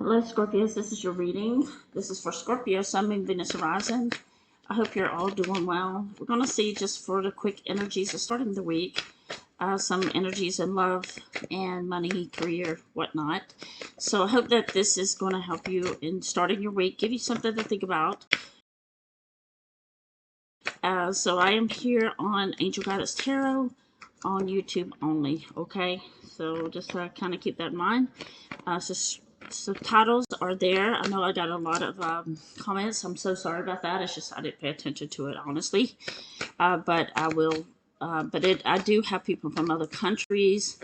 Hello, Scorpios. This is your reading. This is for Scorpio, Sun, Moon, Venus, Horizon. I hope you're all doing well. We're going to see just for the quick energies of starting the week, some energies in love and money, career, whatnot. So I hope that this is going to help you in starting your week, give you something to think about. So I am here on Angel Guidance Tarot on YouTube only, okay? So just kind of keep that in mind. Subtitles are there. I know I got a lot of comments. I'm so sorry about that. It's just I didn't pay attention to it, honestly. But I will. I do have people from other countries.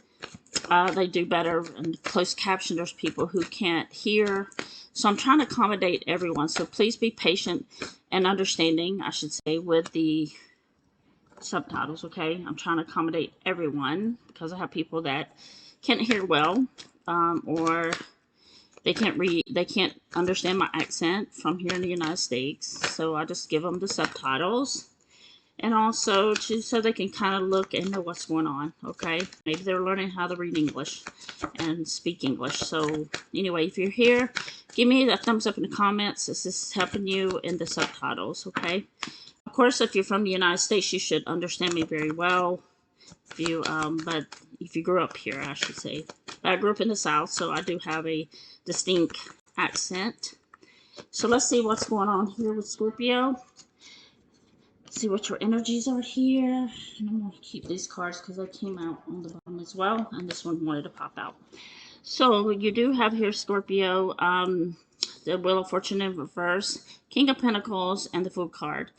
They do better in closed caption. There's people who can't hear. So I'm trying to accommodate everyone. So please be patient and understanding, I should say, with the subtitles, okay? I'm trying to accommodate everyone because I have people that can't hear well, or they can't understand my accent from here in the United States. So I just give them the subtitles. And also so they can kind of look and know what's going on, okay? Maybe they're learning how to read English and speak English. So anyway, if you're here, give me a thumbs up in the comments. This is helping you in the subtitles, okay? Of course, if you're from the United States, you should understand me very well. But if you grew up here, I should say. I grew up in the South, so I do have a distinct accent. So let's see what's going on here with Scorpio. See what your energies are here. And I'm going to keep these cards because they came out on the bottom as well. And this one wanted to pop out. So you do have here, Scorpio, the Wheel of Fortune in reverse, King of Pentacles, and the Fool card.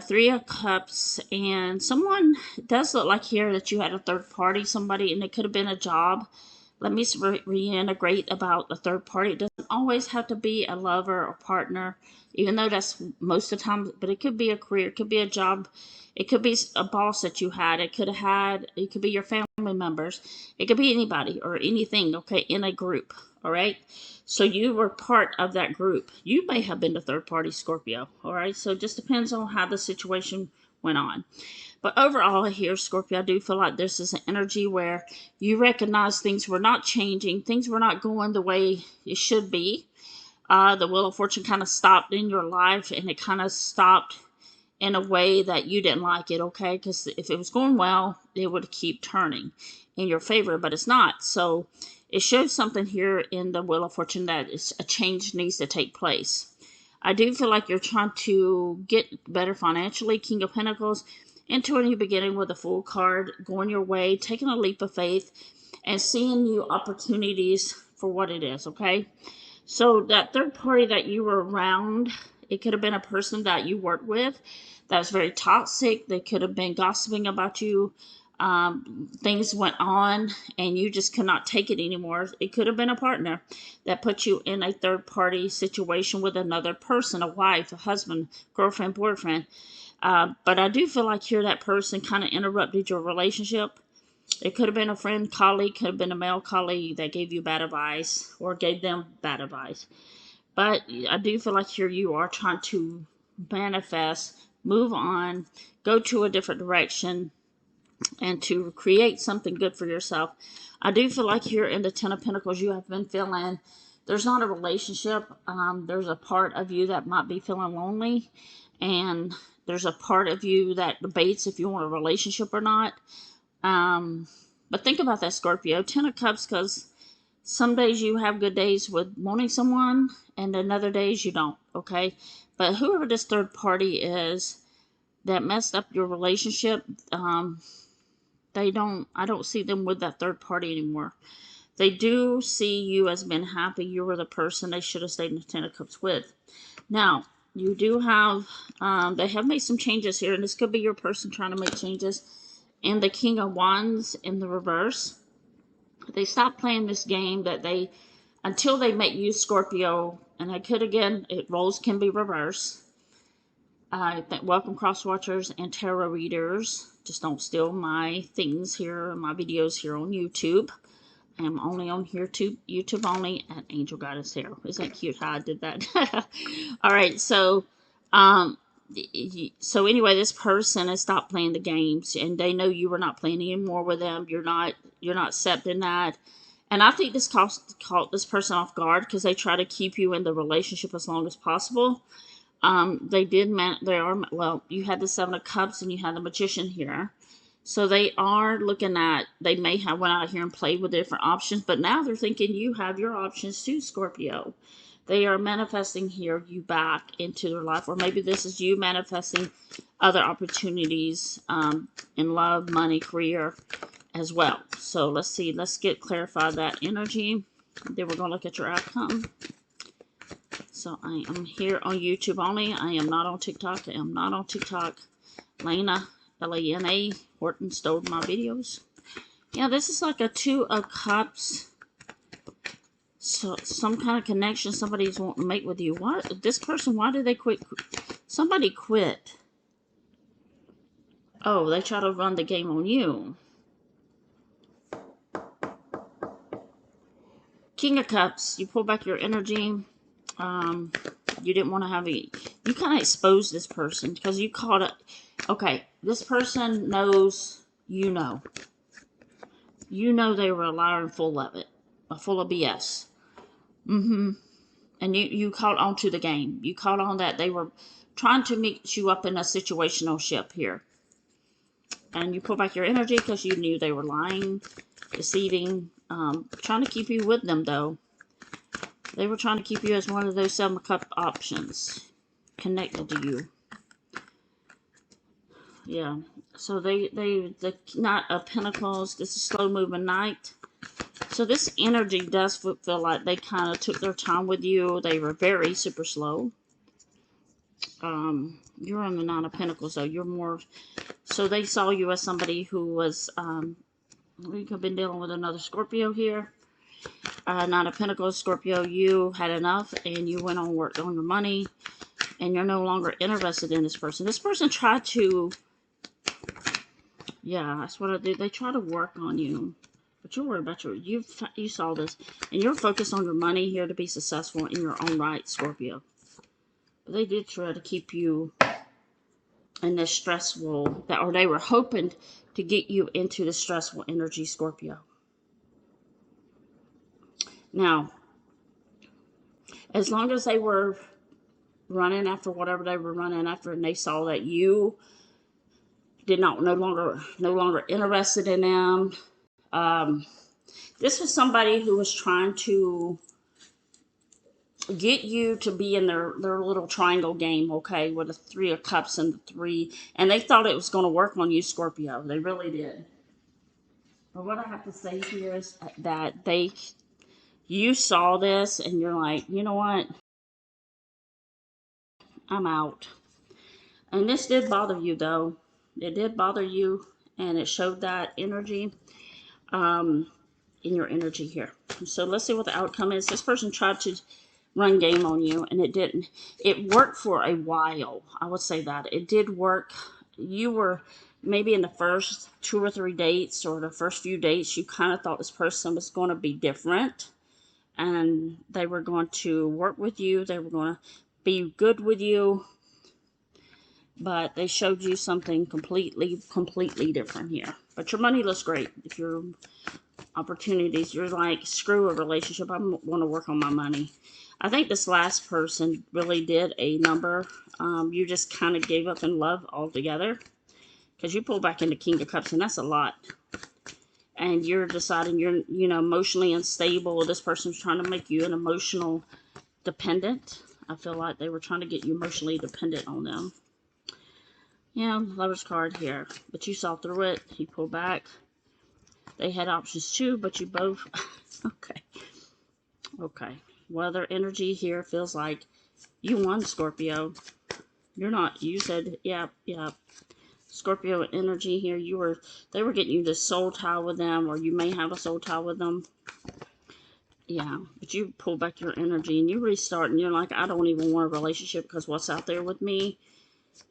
Three of Cups, and someone does look like here that you had a third party, somebody, and it could have been a job. Let me reintegrate about the third party. It doesn't always have to be a lover or partner, even though that's most of the time, but it could be a career, it could be a job, it could be a boss that you had, it could be your family members, it could be anybody or anything, okay, in a group, all right? So you were part of that group. You may have been the third party, Scorpio, all right? So it just depends on how the situation went on. But overall here, Scorpio, I do feel like this is an energy where you recognize things were not changing. Things were not going the way it should be. The Wheel of Fortune kind of stopped in your life, and it kind of stopped in a way that you didn't like it, okay? Because if it was going well, it would keep turning in your favor, but it's not. So it shows something here in the Wheel of Fortune that a change needs to take place. I do feel like you're trying to get better financially, King of Pentacles, into a new beginning with a Fool card, going your way, taking a leap of faith, and seeing new opportunities for what it is, okay? So that third party that you were around, it could have been a person that you worked with that was very toxic. They could have been gossiping about you. Things went on and you just could not take it anymore. It could have been a partner that put you in a third party situation with another person, a wife, a husband, girlfriend, boyfriend. But I do feel like here that person kind of interrupted your relationship. It could have been a friend, colleague, could have been a male colleague that gave you bad advice or gave them bad advice. But I do feel like here you are trying to manifest, move on, go to a different direction, and to create something good for yourself. I do feel like here in the Ten of Pentacles, you have been feeling there's not a relationship. There's a part of you that might be feeling lonely, and there's a part of you that debates if you want a relationship or not. But think about that, Scorpio. Ten of Cups, because some days you have good days with wanting someone, and then other days you don't, okay? But whoever this third party is that messed up your relationship, I don't see them with that third party anymore. They do see you as being happy. You were the person they should have stayed in the Ten of Cups with. Now, you do have, they have made some changes here, and this could be your person trying to make changes. And the King of Wands in the reverse. They stopped playing this game that until they make you Scorpio, and I could again, roles can be reversed. Welcome cross watchers and tarot readers. Just don't steal my things here, my videos here on YouTube. I'm only on here to YouTube only at Angel Guidance Tarot. Isn't that cute how I did that? All right, so anyway, this person has stopped playing the games, and they know you were not playing anymore with them. You're not accepting that, And I think this caught this person off guard because they try to keep you in the relationship as long as possible. Well, you had the Seven of Cups and you had the Magician here. So they are looking at, they may have went out here and played with different options, but now they're thinking you have your options too, Scorpio. They are manifesting here you back into their life, or maybe this is you manifesting other opportunities in love, money, career as well. So let's see, let's get clarified that energy. Then we're going to look at your outcome. So I am here on YouTube only. I am not on TikTok. I am not on TikTok. Lana, Lana Horton stole my videos. Yeah, this is like a Two of Cups. So some kind of connection somebody's wanting to make with you. What? This person, why did they quit? Somebody quit. Oh, they try to run the game on you. King of Cups. You pull back your energy. You didn't want to have you kind of exposed this person because you caught it. Okay, this person knows you know. You know they were a liar and full of it. Full of BS. And you caught on to the game. You caught on that they were trying to mix you up in a situational ship here. And you pull back your energy because you knew they were lying, deceiving, trying to keep you with them though. They were trying to keep you as one of those Seven of Cup options connected to you. Yeah. So the Knight of Pentacles, this is slow moving knight. So this energy does feel like they kind of took their time with you. They were very super slow. You're on the Nine of Pentacles though. You're more, so they saw you as somebody who was, we could have been dealing with another Scorpio here. Nine of Pentacles, Scorpio, you had enough and you went on work on your money and you're no longer interested in this person. This person tried to, yeah, that's what I did. They try to work on you, but you're worried about you saw this and you're focused on your money here to be successful in your own right, Scorpio. But they did try to keep you in this stressful, or they were hoping to get you into the stressful energy, Scorpio. Now, as long as they were running after whatever they were running after, and they saw that you did not no longer interested in them. This was somebody who was trying to get you to be in their little triangle game, okay, with the Three of Cups and the three, and they thought it was going to work on you, Scorpio. They really did. But what I have to say here is that you saw this and you're like, you know what? I'm out. And this did bother you though. It did bother you and it showed that energy in your energy here. So let's see what the outcome is. This person tried to run game on you and it didn't. It worked for a while. I would say that. It did work. You were maybe in the first 2 or 3 dates or the first few dates, you kind of thought this person was going to be different. And they were going to work with you. They were going to be good with you. But they showed you something completely different here. But your money looks great. If your opportunities, you're like, screw a relationship. I want to work on my money. I think this last person really did a number. You just kind of gave up in love altogether. Because you pulled back into King of Cups, and that's a lot. And you're deciding you're, emotionally unstable. This person's trying to make you an emotional dependent. I feel like they were trying to get you emotionally dependent on them. Yeah, Lover's card here. But you saw through it. You pulled back. They had options too, but you both... Okay. Okay. Well, their energy here feels like you won, Scorpio. You're not... You said, yeah. Scorpio energy here. They were getting you this soul tie with them, or you may have a soul tie with them. Yeah, but you pull back your energy and you restart and you're like, I don't even want a relationship because what's out there with me,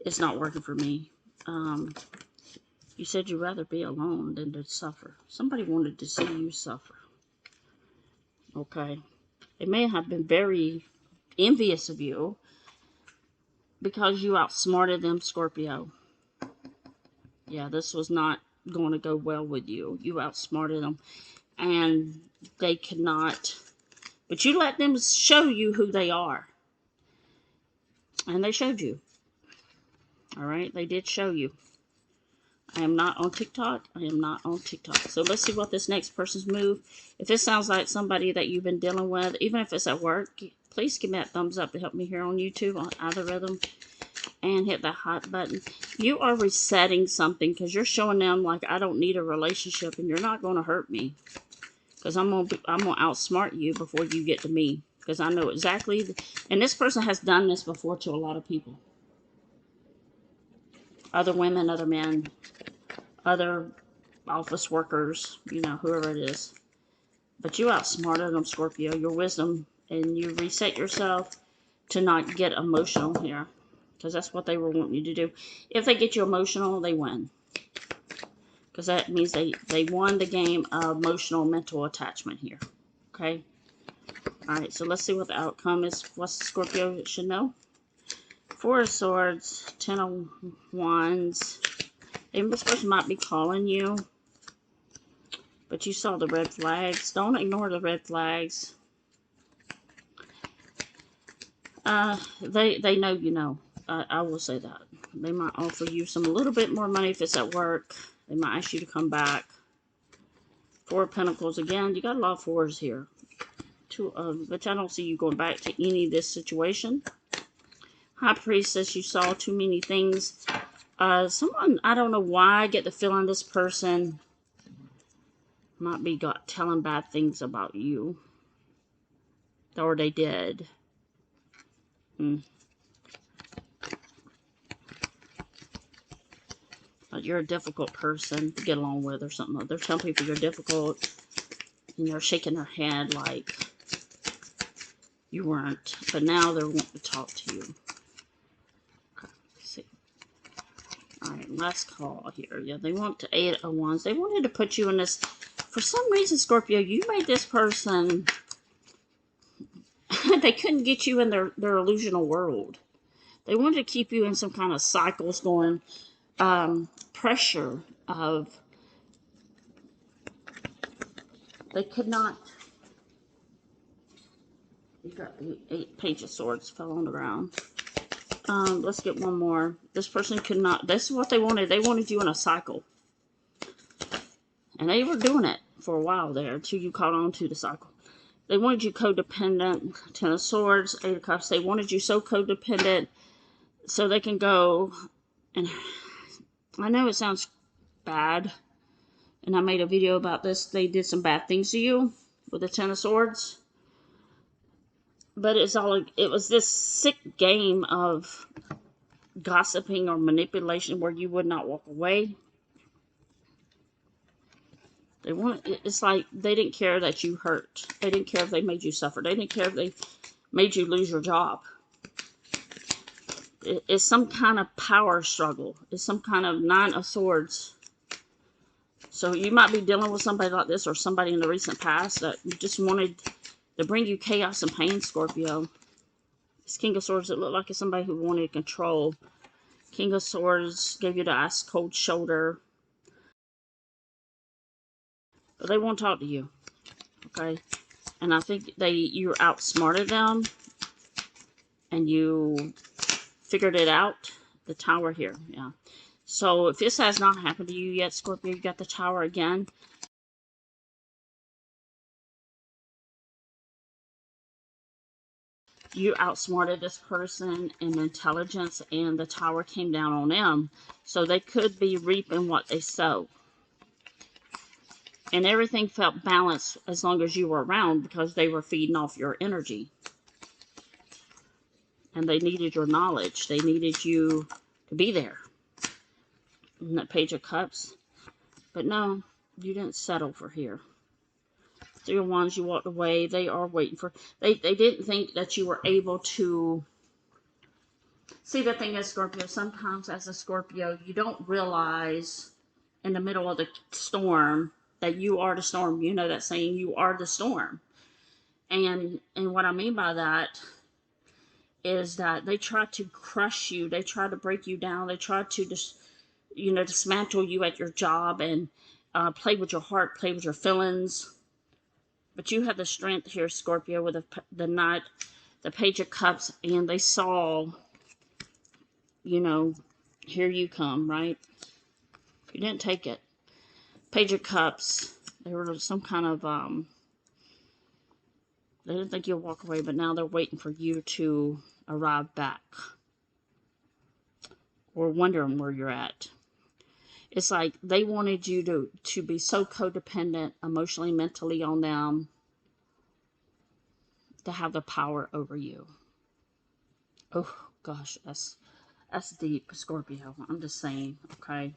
it's not working for me. You said you'd rather be alone than to suffer. Somebody wanted to see you suffer. Okay. They may have been very envious of you because you outsmarted them, Scorpio. Yeah, this was not going to go well with you. You outsmarted them. and they cannot, but you let them show you who they are. And they showed you. Alright, they did show you. I am not on TikTok. I am not on TikTok. So let's see what this next person's move. If this sounds like somebody that you've been dealing with, even if it's at work, please give me that thumbs up to help me here on YouTube on algorithm. And hit that hot button. You are resetting something because you're showing them like I don't need a relationship and you're not going to hurt me. Because I'm gonna outsmart you before you get to me. Because I know exactly. And this person has done this before to a lot of people. Other women, other men, other office workers, you know, whoever it is. But you outsmarted them, Scorpio. Your wisdom, and you reset yourself to not get emotional here. Because that's what they were wanting you to do. If they get you emotional, they win. Because that means they won the game of emotional mental attachment here. Okay? Alright, so let's see what the outcome is. What Scorpio should know. Four of Swords, Ten of Wands. Even this person might be calling you. But you saw the red flags. Don't ignore the red flags. They know you know. I will say that. They might offer you a little bit more money if it's at work. They might ask you to come back. Four of Pentacles. Again, you got a lot of fours here. But I don't see you going back to any of this situation. High Priestess, you saw too many things. Someone, I don't know why, I get the feeling this person might be telling bad things about you. Or they did. You're a difficult person to get along with or something. They're telling people you're difficult. And they're shaking their head like you weren't. But now they're wanting to talk to you. Okay, let's see. Alright, last call here. Yeah, they want to 8 of Wands. They wanted to put you in this. For some reason, Scorpio, you made this person. They couldn't get you in their illusional world. They wanted to keep you in some kind of cycles going. Pressure of. They could not. You got the 8 Page of Swords fell on the ground. Let's get one more. This person could not. This is what they wanted. They wanted you in a cycle. And they were doing it for a while there until you caught on to the cycle. They wanted you codependent. 10 of Swords, 8 of Cups. They wanted you so codependent so they can go. And I know it sounds bad. And I made a video about this. They did some bad things to you with the 10 of Swords. But it was this sick game of gossiping or manipulation where you would not walk away. It's like they didn't care that you hurt. They didn't care if they made you suffer. They didn't care if they made you lose your job. It's some kind of power struggle. It's some kind of 9 of Swords. So you might be dealing with somebody like this or somebody in the recent past that just wanted to bring you chaos and pain, Scorpio. This King of Swords, it looked like it's somebody who wanted control. King of Swords gave you the ice cold shoulder. But they won't talk to you. Okay? And I think you outsmarted them. And you figured it out. The Tower here. Yeah. So if this has not happened to you yet, Scorpio, you got the Tower again. You outsmarted this person in intelligence, and the Tower came down on them. So they could be reaping what they sow. And everything felt balanced as long as you were around because they were feeding off your energy. And they needed your knowledge. They needed you to be there. And that Page of Cups. But no, you didn't settle for here. 3 of Wands, you walked away. They are waiting for. They didn't think that you were able to. See, the thing is, Scorpio, sometimes as a Scorpio, you don't realize in the middle of the storm that you are the storm. You know that saying, you are the storm. And what I mean by that is that they try to crush you. They try to break you down. They try to just, dismantle you at your job and play with your heart, play with your feelings. But you have the strength here, Scorpio, with the Knight, the Page of Cups, and they saw, you know, here you come, right? You didn't take it. Page of Cups, they were some kind of, they didn't think you'll walk away, but now they're waiting for you to arrive back. Or wondering where you're at. It's like they wanted you to be so codependent, emotionally, mentally on them, to have the power over you. Oh, gosh, that's deep, Scorpio. I'm just saying, okay?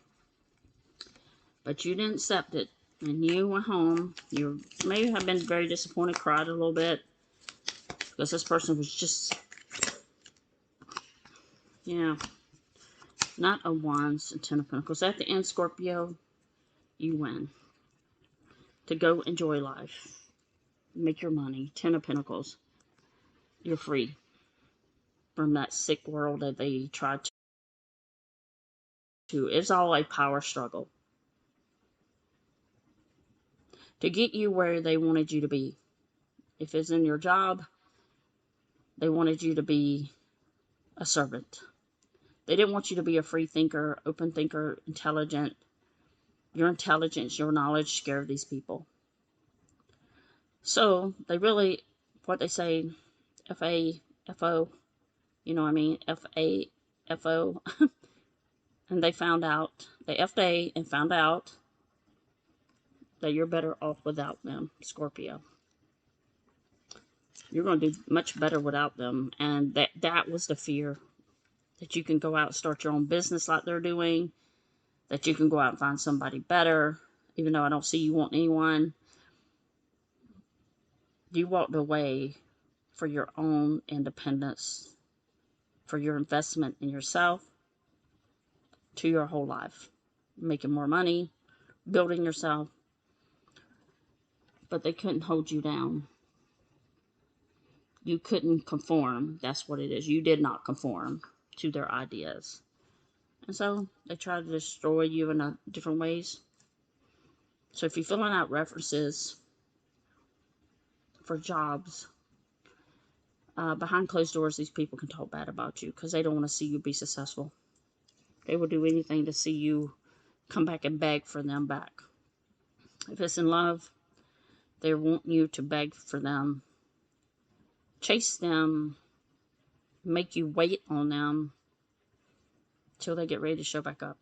But you didn't accept it, and you went home. You may have been very disappointed, cried a little bit, because this person was just, yeah, not a Wands and Ten of Pentacles. At the end, Scorpio, you win. To go enjoy life. Make your money. Ten of Pentacles. You're free from that sick world that they tried to. It's all a power struggle to get you where they wanted you to be. If it's in your job, they wanted you to be a servant. They didn't want you to be a free thinker, open thinker, intelligent. Your intelligence, your knowledge scared these people. So they really, what they say, F-A-F-O, you know what I mean? F-A-F-O. And they found out, they F-A and found out that you're better off without them, Scorpio. You're going to do much better without them. And that was the fear. That you can go out and start your own business like they're doing. That you can go out and find somebody better. Even though I don't see you want anyone. You walked away for your own independence. For your investment in yourself. To your whole life. Making more money. Building yourself. But they couldn't hold you down. You couldn't conform. That's what it is. You did not conform to their ideas. And so they tried to destroy you in different ways. So if you're filling out references for jobs, behind closed doors, these people can talk bad about you because they don't want to see you be successful. They will do anything to see you come back and beg for them back. If it's in love, they want you to beg for them, chase them, make you wait on them till they get ready to show back up.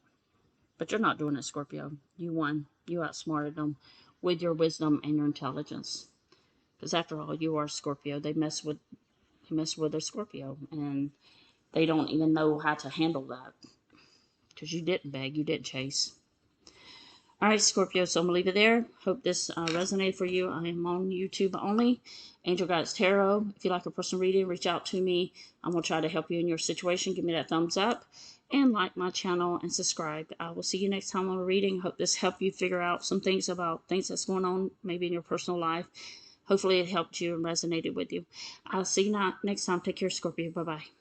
But you're not doing it, Scorpio. You won. You outsmarted them with your wisdom and your intelligence. Because after all, you are Scorpio. They mess with their Scorpio. And they don't even know how to handle that. Because you didn't beg. You didn't chase. Alright, Scorpio. So I'm going to leave it there. Hope this resonated for you. I am on YouTube only. Angel Guides Tarot. If you like a personal reading, reach out to me. I'm going to try to help you in your situation. Give me that thumbs up. And like my channel and subscribe. I will see you next time on a reading. Hope this helped you figure out some things about things that's going on maybe in your personal life. Hopefully it helped you and resonated with you. I'll see you next time. Take care, Scorpio. Bye-bye.